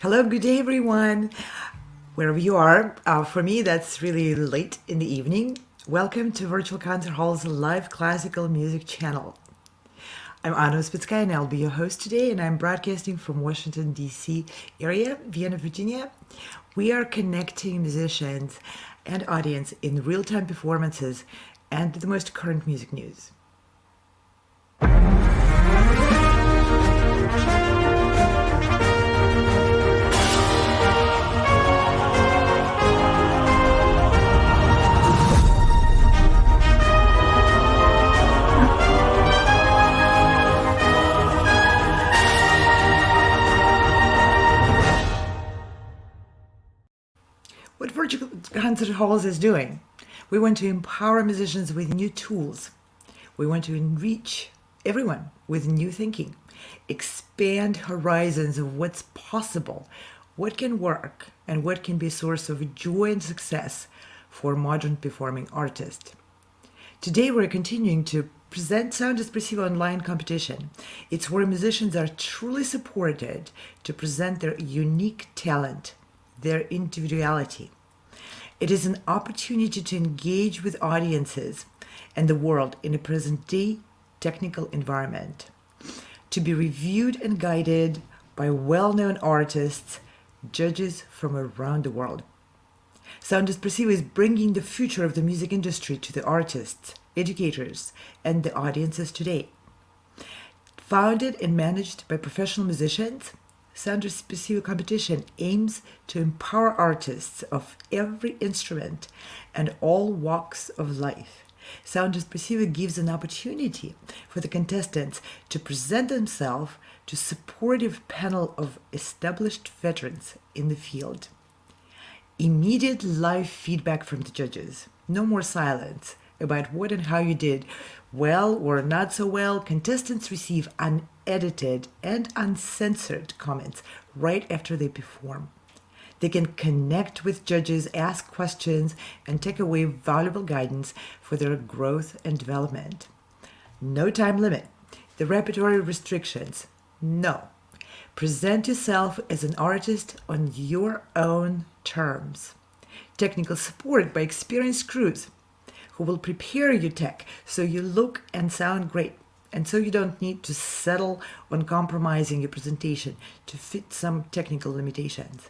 Hello, good day, everyone. Wherever you are, for me, that's really late in the evening. Welcome to Virtual Concert Hall's live classical music channel. I'm Anna Spitskaya, and I'll be your host today, and I'm broadcasting from Washington, D.C. area, Vienna, Virginia. We are connecting musicians and audience in real-time performances and the most current music news. What Virtual Concert Halls is doing, we want to empower musicians with new tools. We want to enrich everyone with new thinking, expand horizons of what's possible, what can work, and what can be a source of joy and success for modern performing artists. Today we're continuing to present Sound Espressivo online competition. It's where musicians are truly supported to present their unique talent, their individuality. It is an opportunity to engage with audiences and the world in a present-day technical environment, to be reviewed and guided by well-known artists, judges from around the world. Sound Espressivo is bringing the future of the music industry to the artists, educators, and the audiences today. Founded and managed by professional musicians, Sound Espressivo competition aims to empower artists of every instrument and all walks of life. Sound Espressivo gives an opportunity for the contestants to present themselves to a supportive panel of established veterans in the field. Immediate live feedback from the judges. No more silence about what and how you did well or not so well. Contestants receive unedited and uncensored comments right after they perform. They can connect with judges, ask questions, and take away valuable guidance for their growth and development. No time limit. The repertory restrictions. No. Present yourself as an artist on your own terms. Technical support by experienced crews who will prepare your tech so you look and sound great, and so you don't need to settle on compromising your presentation to fit some technical limitations.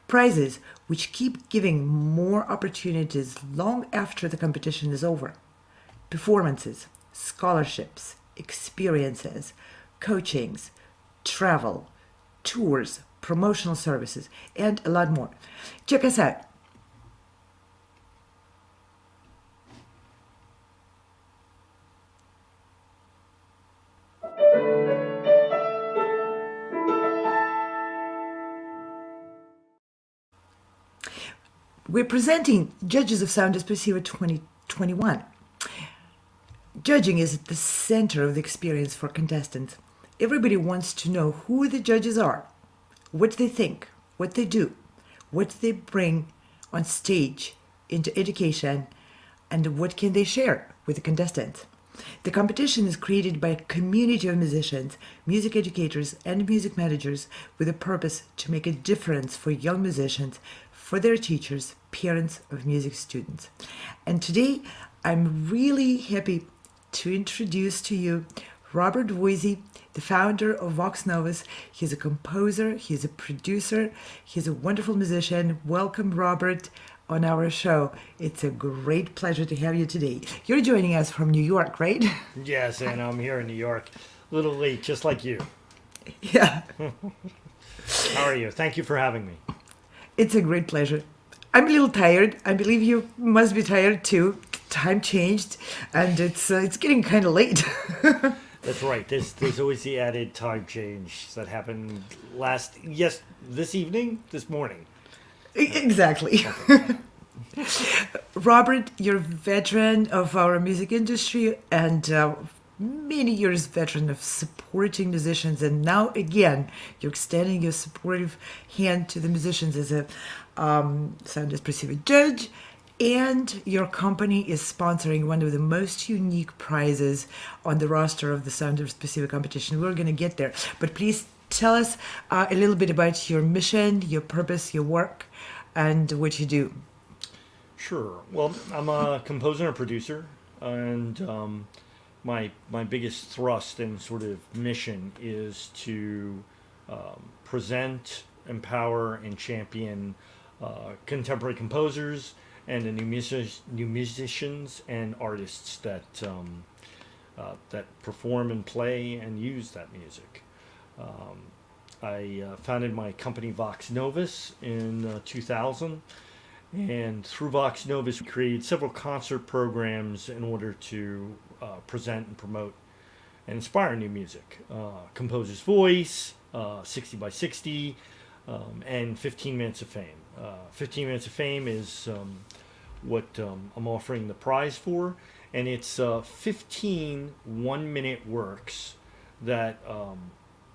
Prizes which keep giving more opportunities long after the competition is over. Performances, scholarships, experiences, coachings, travel, tours, promotional services, and a lot more. Check us out. We're presenting Judges of Sound Espressivo 2021. Judging is at the center of the experience for contestants. Everybody wants to know who the judges are, what they think, what they do, what they bring on stage into education, and what can they share with the contestants. The competition is created by a community of musicians, music educators, and music managers with a purpose to make a difference for young musicians, for their teachers, parents of music students. And today, I'm really happy to introduce to you Robert Voisey, the founder of Vox Novus. He's a composer, he's a producer, he's a wonderful musician. Welcome, Robert, on our show. It's a great pleasure to have you today. You're joining us from New York, right? Yes, and I'm here in New York. A little late, just like you. Yeah. How are you? Thank you for having me. It's a great pleasure. I'm a little tired. I believe you must be tired too. Time changed, and it's getting kind of late. That's right. There's always the added time change that happened this morning. Exactly. Okay. Robert, you're a veteran of our music industry and many years veteran of supporting musicians, and now again you're extending your supportive hand to the musicians as a Sound Espressivo judge, and your company is sponsoring one of the most unique prizes on the roster of the Sound Espressivo competition. We're going to get there, but please tell us a little bit about your mission, your purpose, your work, and what you do. Sure. Well, I'm a composer and producer, and my biggest thrust and sort of mission is to present, empower, and champion contemporary composers and the new musicians and artists that perform and play and use that music. I founded my company Vox Novus in 2000. And through Vox Novus, we created several concert programs in order to present and promote and inspire new music. Composer's Voice, 60 by 60, and 15 Minutes of Fame. 15 Minutes of Fame is what I'm offering the prize for, and it's 15 one-minute works that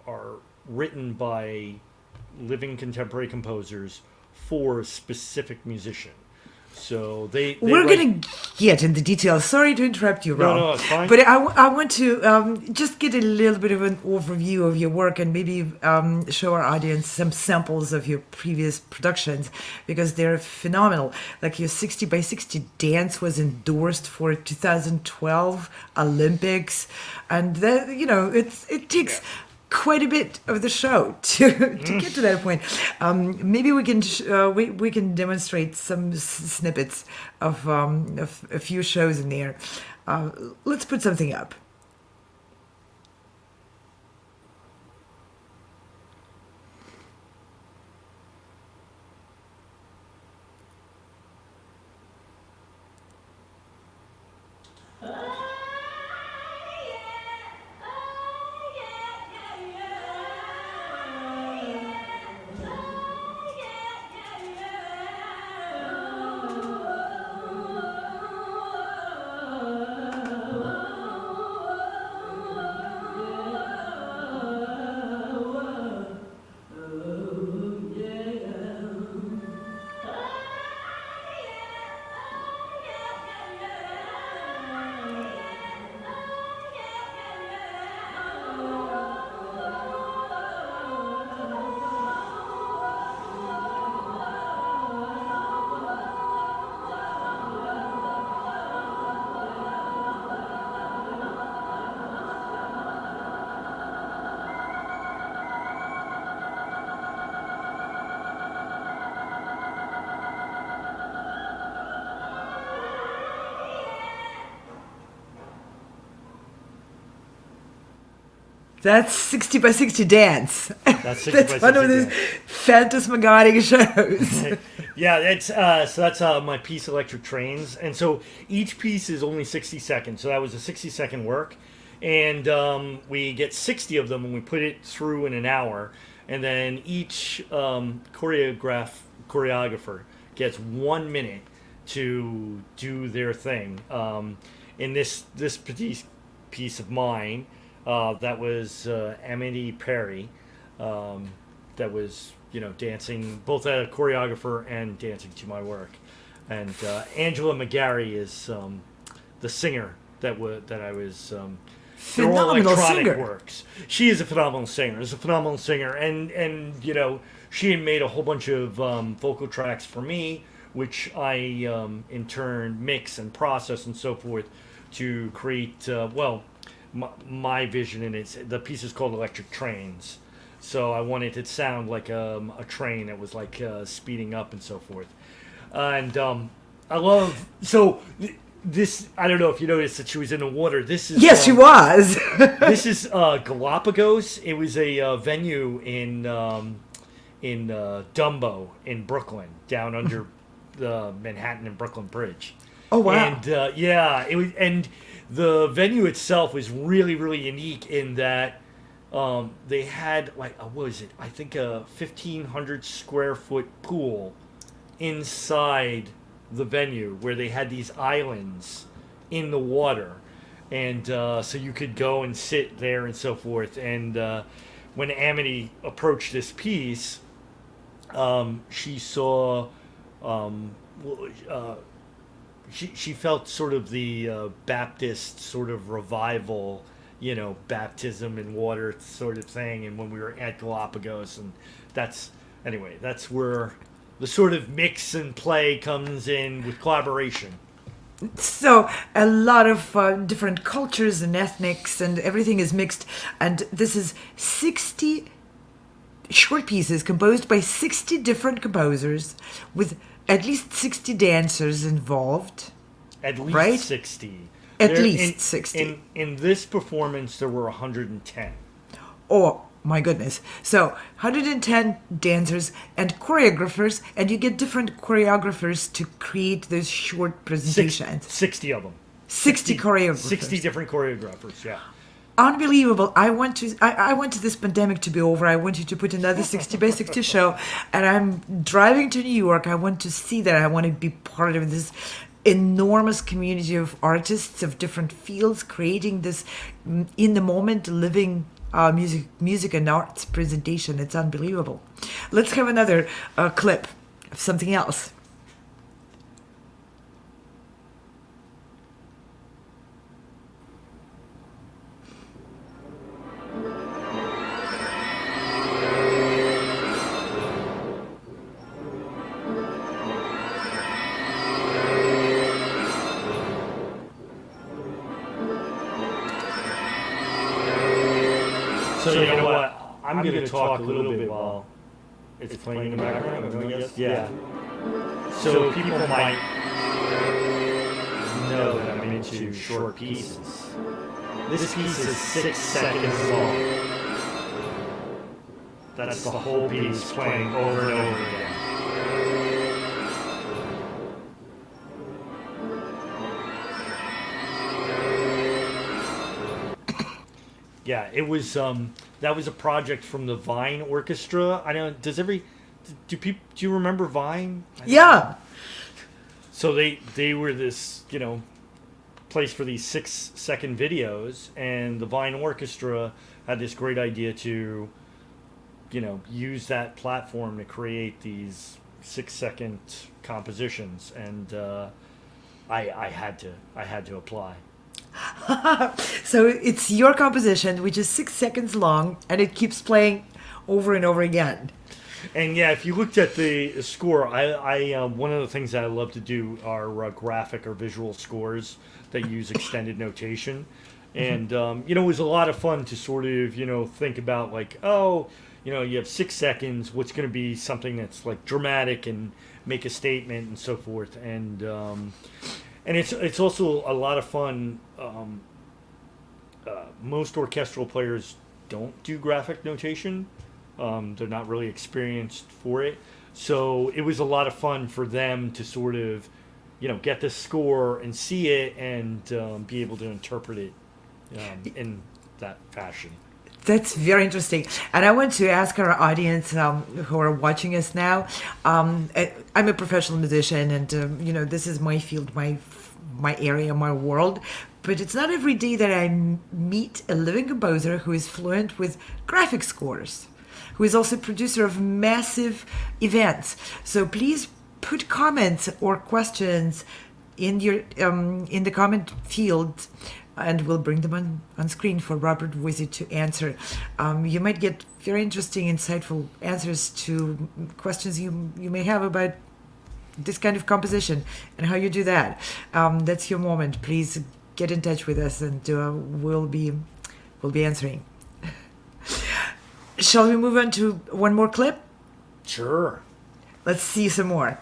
are written by living contemporary composers for a specific musician. So we're going to get into details. Sorry to interrupt you, Rob. No, it's fine. But I want to just get a little bit of an overview of your work and maybe show our audience some samples of your previous productions, because they're phenomenal. Like your 60 by 60 dance was endorsed for 2012 Olympics, and that, it takes quite a bit of the show to get to that point. Maybe we can we can demonstrate some snippets of a few shows in there. Let's put something up. That's 60 by 60 dance. That's 60 That's by 60 one of those dance. phantasmagoric shows. Yeah, it's so that's my piece Electric Trains, and so each piece is only 60 seconds. So that was a 60-second work, and we get 60 of them, and we put it through in an hour, and then each choreographer gets 1 minute to do their thing. In this piece of mine, that was Amity Perry, that was dancing, both a choreographer and dancing to my work, and Angela McGarry is the singer that I was. They're all Phenomenal electronic singer. works. She is a phenomenal singer. And she had made a whole bunch of vocal tracks for me, which I in turn mix and process and so forth to create my vision in it. The piece is called Electric Trains. So I wanted it to sound like a train that was like speeding up and so forth. And I love... So this... I don't know if you noticed that she was in the water. This is... Yes, she was. This is Galapagos. It was a venue in Dumbo in Brooklyn, down under the Manhattan and Brooklyn Bridge. Oh, wow. And it was... And the venue itself was really, really unique in that they had what was it? I think a 1,500 square foot pool inside the venue where they had these islands in the water, and so you could go and sit there and so forth. And when Amity approached this piece, she saw. She felt sort of the Baptist sort of revival baptism in water sort of thing, and when we were at Galapagos, and that's where the sort of mix and play comes in with collaboration. So a lot of different cultures and ethnics and everything is mixed. And this is 60 short pieces composed by 60 different composers with at least 60 dancers involved. At least right? 60. At least 60. In this performance, there were 110. Oh, my goodness. So 110 dancers and choreographers, and you get different choreographers to create those short presentations. 60 of them. 60 choreographers. 60 different choreographers, yeah. Unbelievable. I want to this pandemic to be over. I want you to put another 60 by 60 show, and I'm driving to New York. I want to see that. I want to be part of this enormous community of artists of different fields creating this in the moment living music and arts presentation. It's unbelievable. Let's have another clip of something else. So you know what? I'm going to talk a little bit while it's playing in the background. Yes? Yeah. So people might know that I'm into short pieces. This piece is 6 seconds long. That's the whole piece playing over and over again. Yeah, it was that was a project from the Vine Orchestra. I know. Do you remember Vine? Yeah. So they were this place for these 6-second videos, and the Vine Orchestra had this great idea to use that platform to create these 6-second compositions, and I had to apply. So it's your composition, which is 6 seconds long, and it keeps playing over and over again. And yeah, if you looked at the score, I one of the things that I love to do are graphic or visual scores that use extended notation. And it was a lot of fun to sort of think about like, you have 6 seconds. What's going to be something that's like dramatic and make a statement and so forth. And it's also a lot of fun. Most orchestral players don't do graphic notation. They're not really experienced for it. So it was a lot of fun for them to sort of, get the score and see it and be able to interpret it in that fashion. That's very interesting. And I want to ask our audience who are watching us now. I'm a professional musician, and this is my field, my area, my world. But it's not every day that I meet a living composer who is fluent with graphic scores, who is also producer of massive events. So please put comments or questions in your in the comment field, and we'll bring them on screen for Robert Voisey to answer. You might get very interesting, insightful answers to questions you may have about this kind of composition and how you do that. That's your moment. Please get in touch with us, and we'll be answering. Shall we move on to one more clip? Sure. Let's see some more.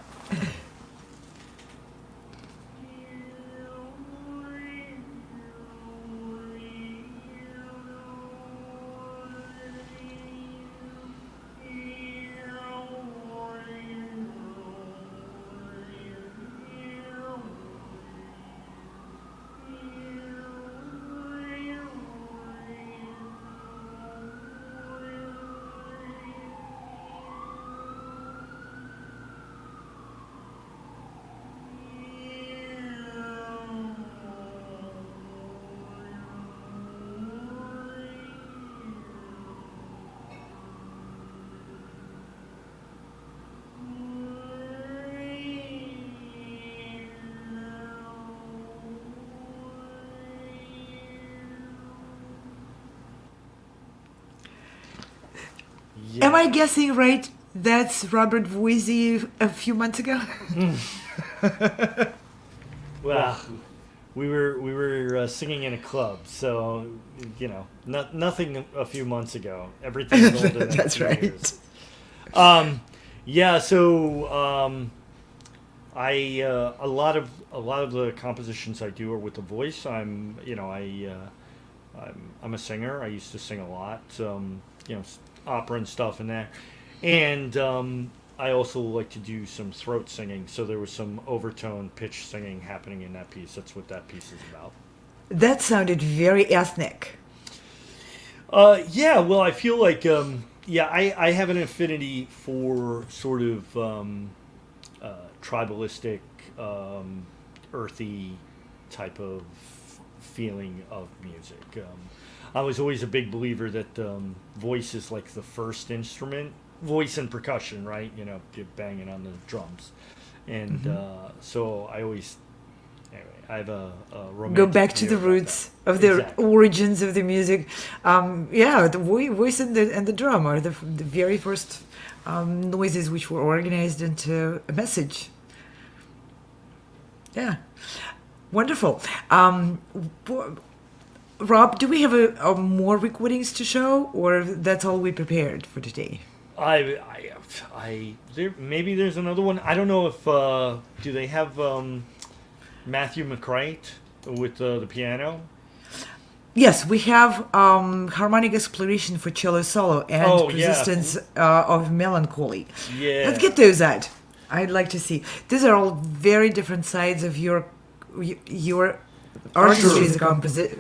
Yeah. Am I guessing right? That's Robert Voisey a few months ago. Well, we were singing in a club, so nothing a few months ago. Everything's older than That's 2 right. years. Yeah. So I a lot of the compositions I do are with the voice. I'm a singer. I used to sing a lot, opera and stuff in there, and I also like to do some throat singing. So there was some overtone pitch singing happening in that piece. That's what that piece is about. That sounded very ethnic. Yeah. Well, I feel like I have an affinity for sort of tribalistic, earthy type of feeling of music. I was always a big believer that voice is like the first instrument, voice and percussion, right? You're banging on the drums, and so I always, anyway, I have a romantic Go back to view the about roots that. of the Exactly. origins of the music. The voice and the drum are the very first noises which were organized into a message. Yeah, wonderful. Rob, do we have a more recordings to show, or that's all we prepared for today? Maybe there's another one. I don't know if do they have Matthew McCreight with the piano? Yes, we have harmonic exploration for cello solo and Oh, yeah. persistence of melancholy. Yeah. Let's get those out. I'd like to see. These are all very different sides of your artistry as a compositor.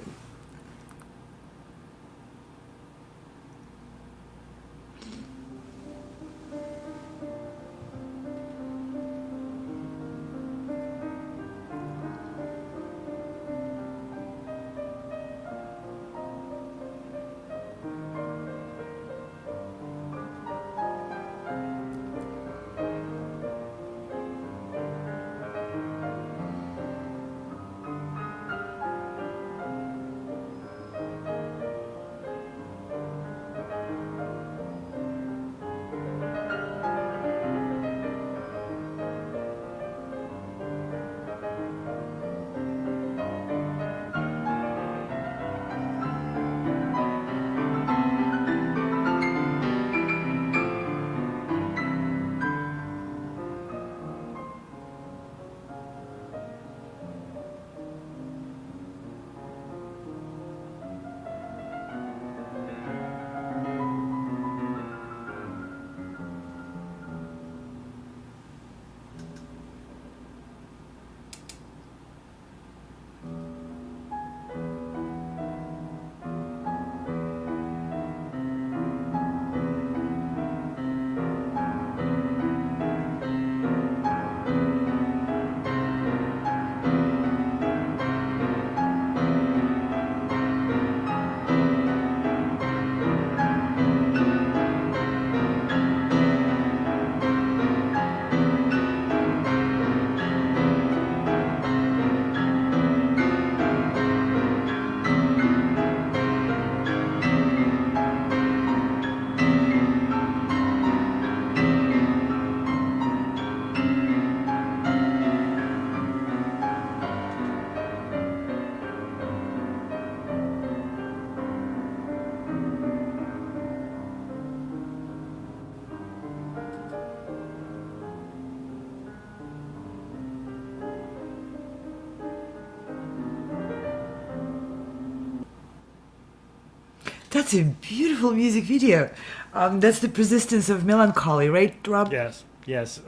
That's a beautiful music video. That's the persistence of melancholy, right, Rob? Yes.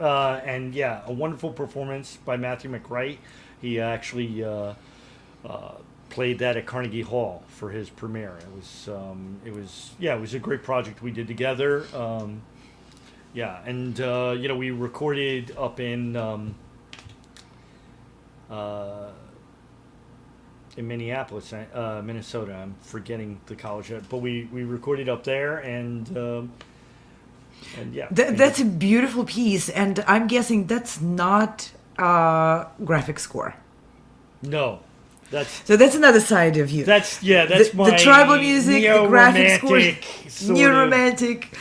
And yeah, a wonderful performance by Matthew McCreight. He actually played that at Carnegie Hall for his premiere. It was a great project we did together. We recorded up in Minneapolis, Minnesota. I'm forgetting the college, but we recorded up there, and yeah. That's a beautiful piece, and I'm guessing that's not graphic score. No, So that's another side of you. that's the my tribal music, the graphic score, neo-romantic sort new of- romantic.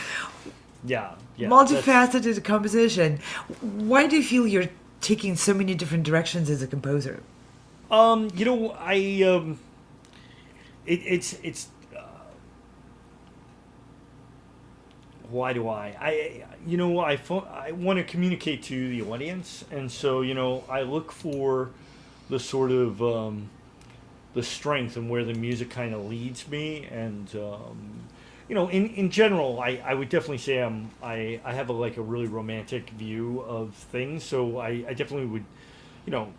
Yeah, yeah. Multifaceted composition. Why do you feel you're taking so many different directions as a composer? You know, it's why do I want to communicate to the audience, and so I look for the sort of the strength and where the music kind of leads me, and in general, I would definitely say I have like a really romantic view of things, so I definitely would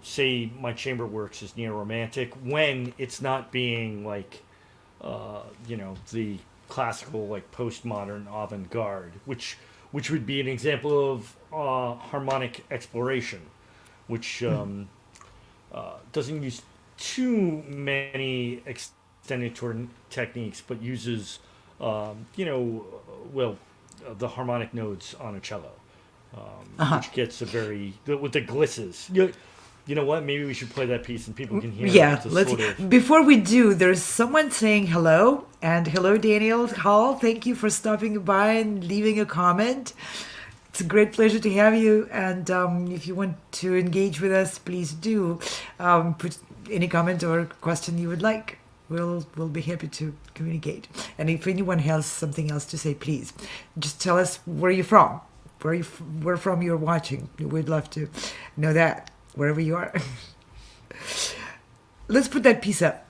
say my chamber works is neo romantic when it's not being like the classical like postmodern avant-garde, which would be an example of harmonic exploration, which doesn't use too many extended techniques, but uses the harmonic nodes on a cello, which gets a very with the glisses. You know what? Maybe we should play that piece and people can hear. Yeah, the let's. sort of. Before we do, there's someone saying hello, and hello, Daniel Hall. Thank you for stopping by and leaving a comment. It's a great pleasure to have you. And if you want to engage with us, please do put any comment or question you would like. We'll be happy to communicate. And if anyone has something else to say, please just tell us where you're from, where from you're watching. We'd love to know that. Wherever you are. Let's put that piece up.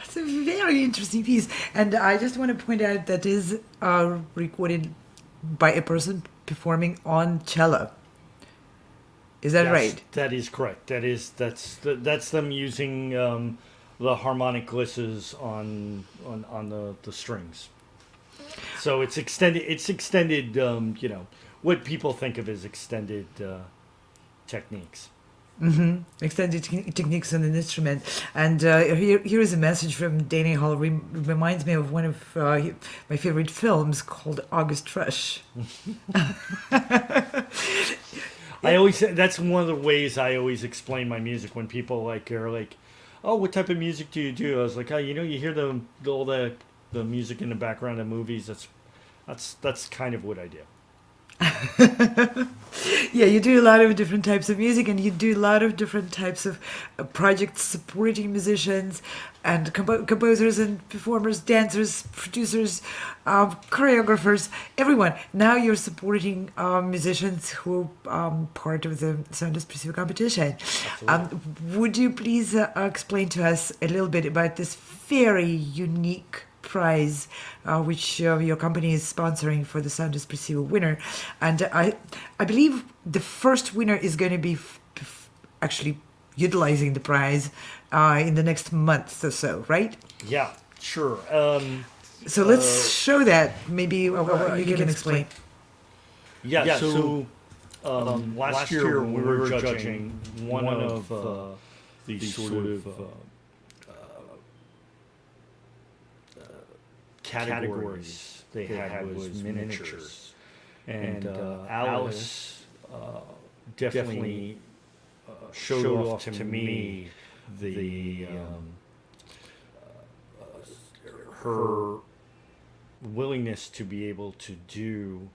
It's a very interesting piece. And I just want to point out that is recorded by a person performing on cello. Is that Yes, right? that is correct. That's them using the harmonic glisses on the strings. So it's extended. It's extended. What people think of as extended techniques. Extended techniques on an instrument. And here is a message from Danny Hall. Reminds me of one of my favorite films called August Rush. I always that's one of the ways I always explain my music when people are like, oh, what type of music do you do? I was like, oh, you hear all the music in the background of movies. That's kind of what I do. Yeah, you do a lot of different types of music, and you do a lot of different types of projects supporting musicians and composers and performers, dancers, producers, choreographers, everyone. Now you're supporting musicians who are part of the Sound Specific competition. Would you please explain to us a little bit about this very unique prize, which your company is sponsoring for the Sound Espressivo winner. And I believe the first winner is going to be actually utilizing the prize in the next month or so, right? Yeah, sure. So let's show that. Maybe you can explain. Yeah, so last year when we were judging, one of the sort of categories they had was miniatures. And Alice definitely showed off to me the her willingness to be able to do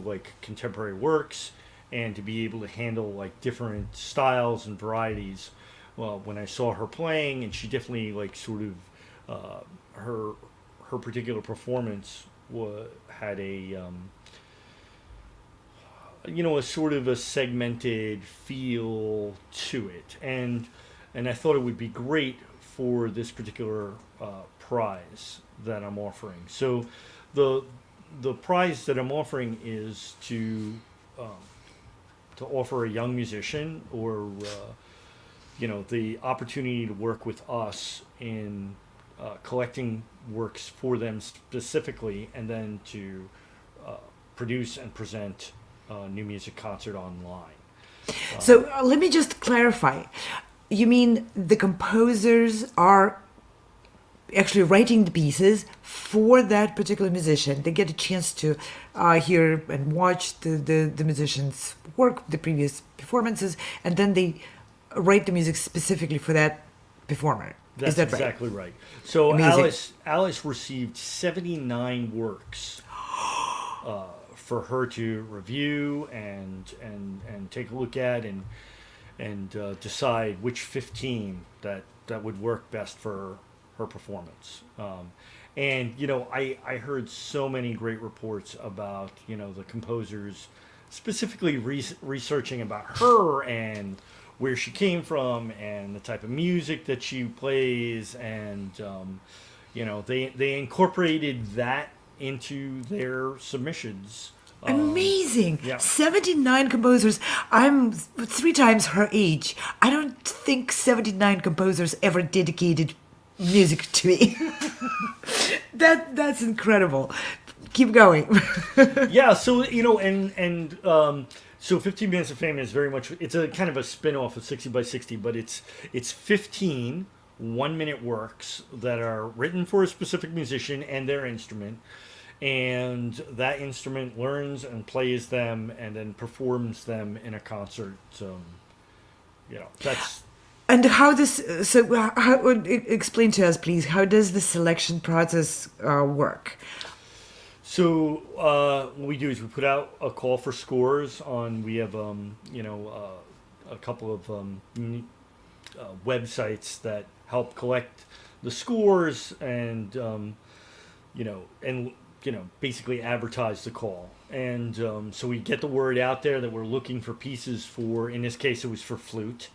like contemporary works and to be able to handle like different styles and varieties. Well, when I saw her playing, and she definitely like sort of her particular performance had a a sort of a segmented feel to it, and I thought it would be great for this particular prize that I'm offering. So the prize that I'm offering is to offer a young musician or the opportunity to work with us in collecting works for them specifically, and then to produce and present a new music concert online. So let me just clarify. You mean the composers are actually writing the pieces for that particular musician? They get a chance to hear and watch the musician's work, the previous performances, and then they write the music specifically for that performer. That's Is that exactly right? So Amazing. Alice received 79 works for her to review and take a look at and decide which 15 that would work best for her performance. And I heard so many great reports about the composers specifically researching about her and where she came from and the type of music that she plays, and they incorporated that into their submissions. Amazing. Yeah. 79 composers. I'm 3 times her age. I don't think 79 composers ever dedicated music to me. That's incredible. Keep going. Yeah, so so 15 Minutes of Fame is very much, it's a kind of a spin-off of 60 by 60, but it's 15 one-minute works that are written for a specific musician and their instrument, and that instrument learns and plays them and then performs them in a concert. That's... And how this, explain to us, please, how does the selection process work? So what we do is we put out a call for scores on. We have a couple of websites that help collect the scores and basically advertise the call. And so we get the word out there that we're looking for pieces for. In this case, it was for flute,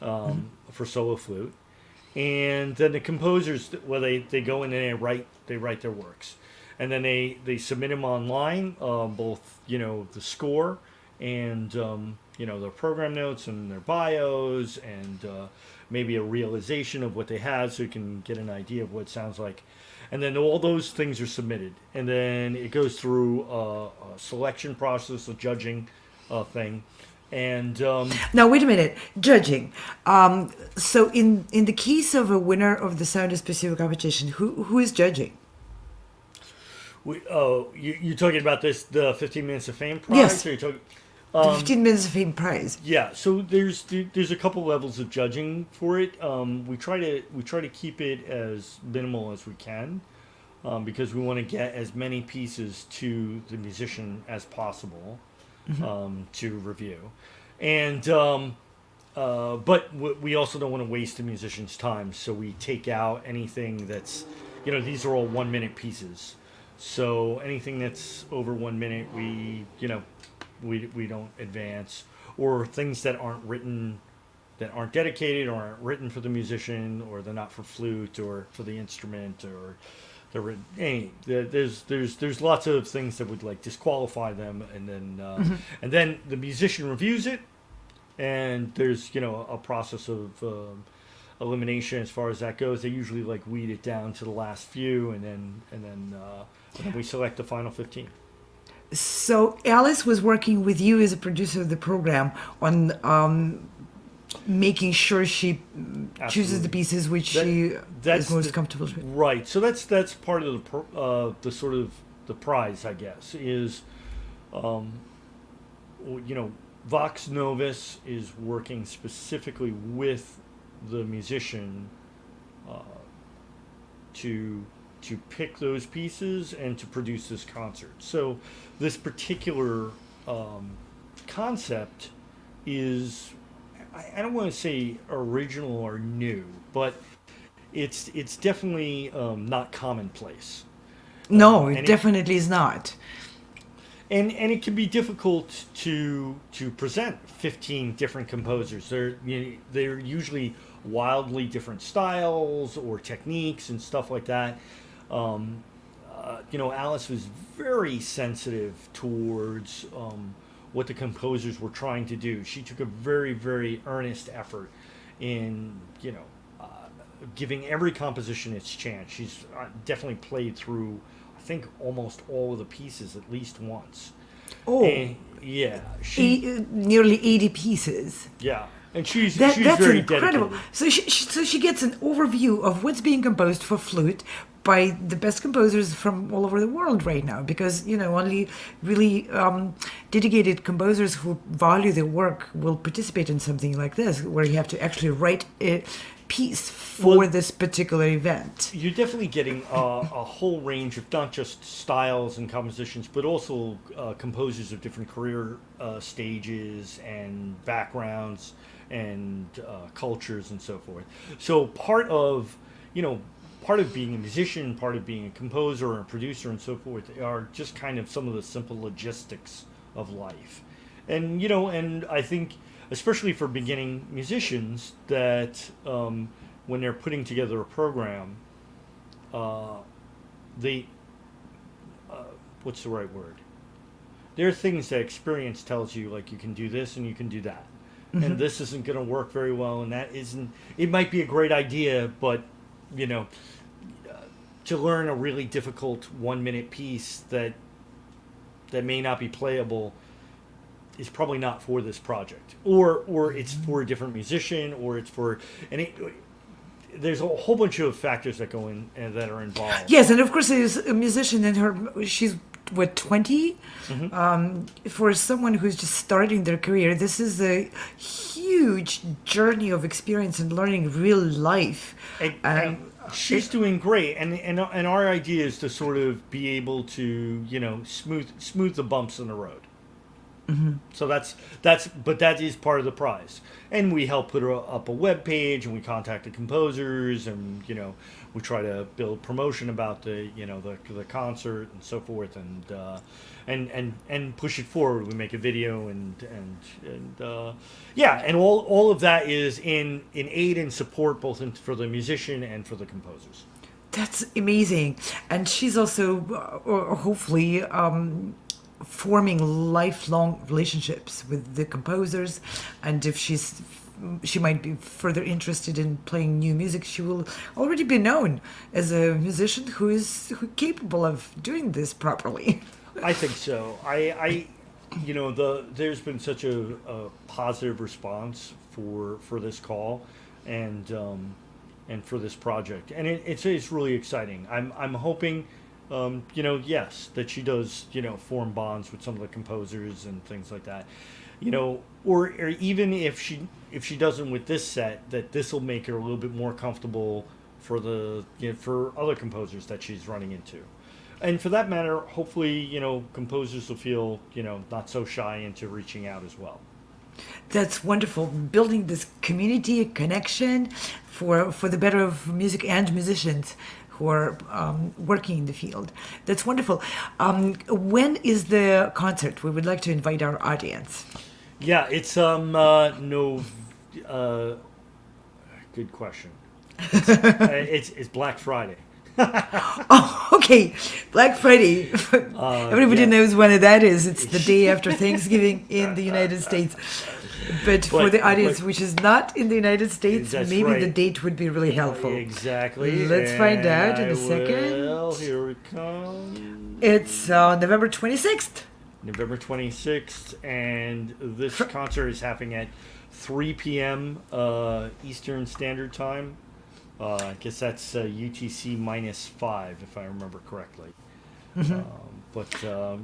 for solo flute, and then the composers, well, they go in and they write their works. And then they submit them online, both the score and their program notes and their bios and maybe a realization of what they have, so you can get an idea of what it sounds like. And then all those things are submitted, and then it goes through a selection process, a judging thing. And now wait a minute, judging. So in the case of a winner of the Sound Espressivo competition, who is judging? You're talking about the 15 Minutes of Fame prize? Yes. Or you're talking, The 15 Minutes of Fame prize. Yeah, so there's a couple levels of judging for it. We try to keep it as minimal as we can, because we want to get as many pieces to the musician as possible to review, and but we also don't want to waste the musician's time, so we take out anything that's these are all 1 minute pieces. So anything that's over 1 minute, we don't advance, or things that aren't written that aren't dedicated or aren't written for the musician, or they're not for flute or for the instrument, or they're written. There's lots of things that would like disqualify them, and then the musician reviews it, and there's a process of elimination as far as that goes. They usually like weed it down to the last few, and then we select the final 15. So Alice was working with you as a producer of the program on making sure she chooses the pieces which she is most comfortable with. Right. So that's part of the sort of the prize, I guess, is Vox Novus is working specifically with the musician to pick those pieces and to produce this concert. So this particular concept is, I don't want to say original or new, but it's definitely not commonplace. No, it definitely is not. And it can be difficult to present 15 different composers. They're usually wildly different styles or techniques and stuff like that. Alice was very sensitive towards what the composers were trying to do. She took a very, very earnest effort in, giving every composition its chance. She's definitely played through, I think, almost all of the pieces at least once. Oh, and, yeah, nearly 80 pieces. Yeah, and she's that's very incredible. dedicated. So she gets an overview of what's being composed for flute by the best composers from all over the world right now, because only really dedicated composers who value their work will participate in something like this, where you have to actually write a piece for this particular event. You're definitely getting a whole range of not just styles and compositions, but also composers of different career stages and backgrounds and cultures and so forth. So part of being a musician, part of being a composer or a producer and so forth are just kind of some of the simple logistics of life. And and I think especially for beginning musicians, that when they're putting together a program, what's the right word? There are things that experience tells you, like you can do this and you can do that. Mm-hmm. And this isn't going to work very well, and that isn't, it might be a great idea, but, to learn a really difficult 1-minute piece that may not be playable is probably not for this project, or it's for a different musician, or it's for there's a whole bunch of factors that go in and that are involved. Yes, and of course there's a musician, and she's 20. Mm-hmm. For someone who's just starting their career, this is a huge journey of experience and learning real life. And she's doing great, and our idea is to sort of be able to smooth the bumps in the road. Mm-hmm. So that is part of the prize, and we help put up a web page, and we contact the composers, and we try to build promotion about the the concert and so forth, and push it forward. We make a video and all of that is in aid and support both for the musician and for the composers. That's amazing, and she's also hopefully forming lifelong relationships with the composers, and if she might be further interested in playing new music, she will already be known as a musician who is capable of doing this properly. I think so. There's been such a positive response for this call and for this project, and it's really exciting. I'm hoping yes, that she does, form bonds with some of the composers and things like that, or even if she doesn't with this set, that this will make her a little bit more comfortable for for other composers that she's running into. And for that matter, hopefully, composers will feel, not so shy into reaching out as well. That's wonderful. Building this community connection for the better of music and musicians who are working in the field. That's wonderful. When is the concert? We would like to invite our audience. Yeah, it's Good question. It's Black Friday. Oh, okay. Black Friday. Everybody yeah. knows when that is. It's the day after Thanksgiving in the United States. But for the audience which is not in the United States, That's maybe right. the date would be really helpful. Exactly. Let's find out in a second. Well, here it comes. It's November 26th. November 26th, and this concert is happening at 3 p.m. Eastern Standard Time. I guess that's UTC -5, if I remember correctly.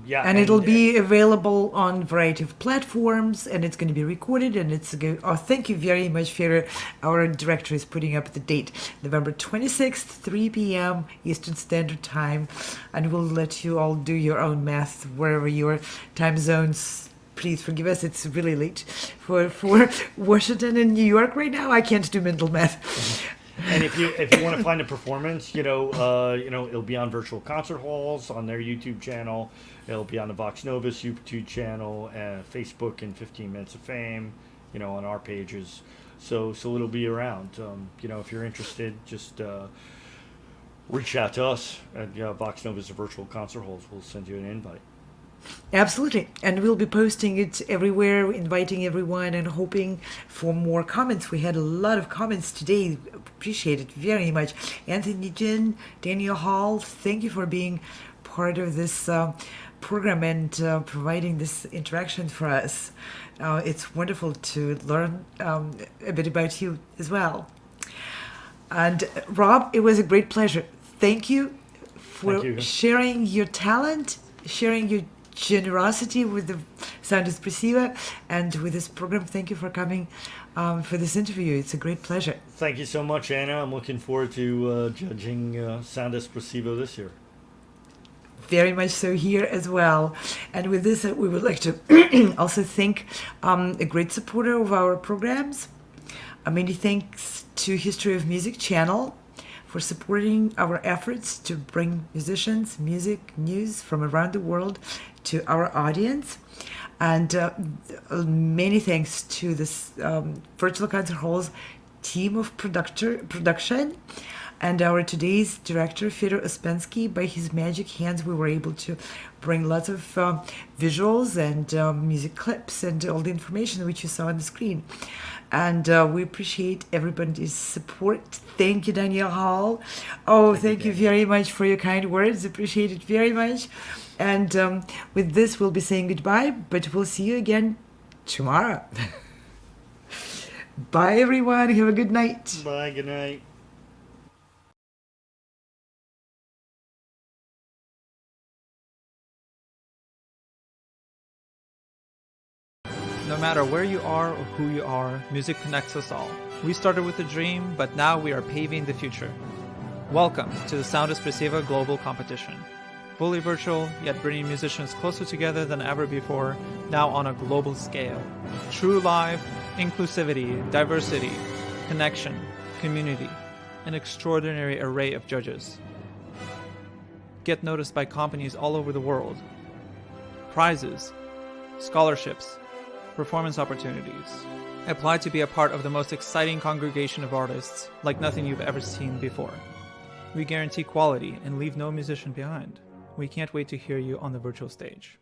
Yeah. And it'll be available on a variety of platforms, and it's going to be recorded, and it's thank you very much, Fiona. Our director is putting up the date, November 26th, 3 p.m. Eastern Standard Time, and we'll let you all do your own math wherever your time zones. Please forgive us, it's really late for Washington and New York right now. I can't do mental math. And if you want to find a performance, it'll be on virtual concert halls on their YouTube channel. It'll be on the Vox Novus YouTube channel, Facebook, and 15 Minutes of Fame, on our pages. So it'll be around. If you're interested, just reach out to us at Vox Novus Virtual Concert Halls. We'll send you an invite. Absolutely. And we'll be posting it everywhere, inviting everyone and hoping for more comments. We had a lot of comments today. Appreciate it very much. Anthony Jin, Daniel Hall, thank you for being part of this program and providing this interaction for us. It's wonderful to learn a bit about you as well. And Rob, it was a great pleasure. Thank you for sharing your talent, sharing your generosity with the Sound Espressiva and with this program. Thank you for coming for this interview. It's a great pleasure. Thank you so much, Anna. I'm looking forward to judging Sound Espressivo this year. Very much so here as well. And with this, we would like to also thank a great supporter of our programs. Many thanks to History of Music channel for supporting our efforts to bring musicians, music, news from around the world to our audience. And many thanks to this Virtual Concert Halls team of production and our today's director, Fyodor Uspensky. By his magic hands, we were able to bring lots of visuals and music clips and all the information which you saw on the screen. And we appreciate everybody's support. Thank you, Danielle Hall. Oh, thank you very much for your kind words. Appreciate it very much. And with this, we'll be saying goodbye, but we'll see you again tomorrow. Bye, everyone. Have a good night. Bye, good night. No matter where you are or who you are, music connects us all. We started with a dream, but now we are paving the future. Welcome to the Sound Espressiva Global Competition. Fully virtual, yet bringing musicians closer together than ever before, now on a global scale. True live, inclusivity, diversity, connection, community, an extraordinary array of judges. Get noticed by companies all over the world. Prizes, scholarships, performance opportunities. Apply to be a part of the most exciting congregation of artists like nothing you've ever seen before. We guarantee quality and leave no musician behind. We can't wait to hear you on the virtual stage.